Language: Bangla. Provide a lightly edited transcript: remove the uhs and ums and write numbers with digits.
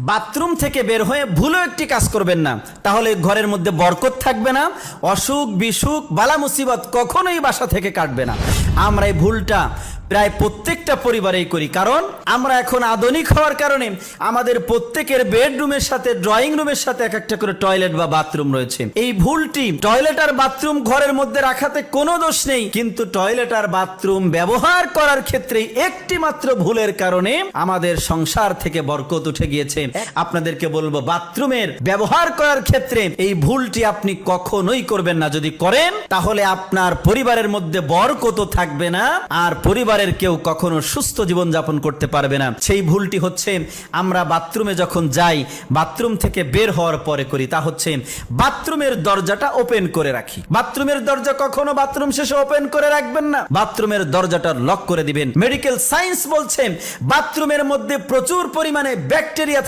বাথরুম থেকে বের হয়ে ভুলেও একটি কাজ করবেন না, তাহলে ঘরের মধ্যে বরকত থাকবে না, অসুখ বিসুখ বালা মুসিবত কখনোই বাসা থেকে কাটবে না। আমরা এই ভুলটা প্রায় প্রত্যেকটা পরিবারেই করি, কারণ আমরা এখন আধুনিক হওয়ার কারণে আমাদের প্রত্যেকের বেডরুমের সাথে ড্রয়িং রুমের সাথে এক একটা করে টয়লেট বা বাথরুম রয়েছে। এই ভুলটি, টয়লেট আর বাথরুম ঘরের মধ্যে রাখাতে কোনো দোষ নেই, কিন্তু টয়লেট আর বাথরুম ব্যবহার করার ক্ষেত্রে একটি মাত্র ভুলের কারণে আমাদের সংসার থেকে বরকত উঠে গিয়েছে। আপনাদেরকে বলবো, বাথরুমের ব্যবহার করার ক্ষেত্রে এই ভুলটি আপনি কখনোই করবেন না। যদি করেন তাহলে আপনার পরিবারের মধ্যে বরকত থাকবে না, আর পরিবারের কেউ কখনো সুস্থ জীবন যাপন করতে পারবে না। সেই ভুলটি হচ্ছে, আমরা বাথরুমে যখন যাই, বাথরুম থেকে বের হওয়ার পরে করি, তা হচ্ছে বাথরুমের দরজাটা ওপেন করে রাখি। বাথরুমের দরজা কখনো বাথরুম শেষে ওপেন করে রাখবেন না, বাথরুমের দরজাটা লক করে দিবেন। মেডিকেল সায়েন্স বলছে বাথরুমের মধ্যে প্রচুর পরিমাণে ব্যাকটেরিয়া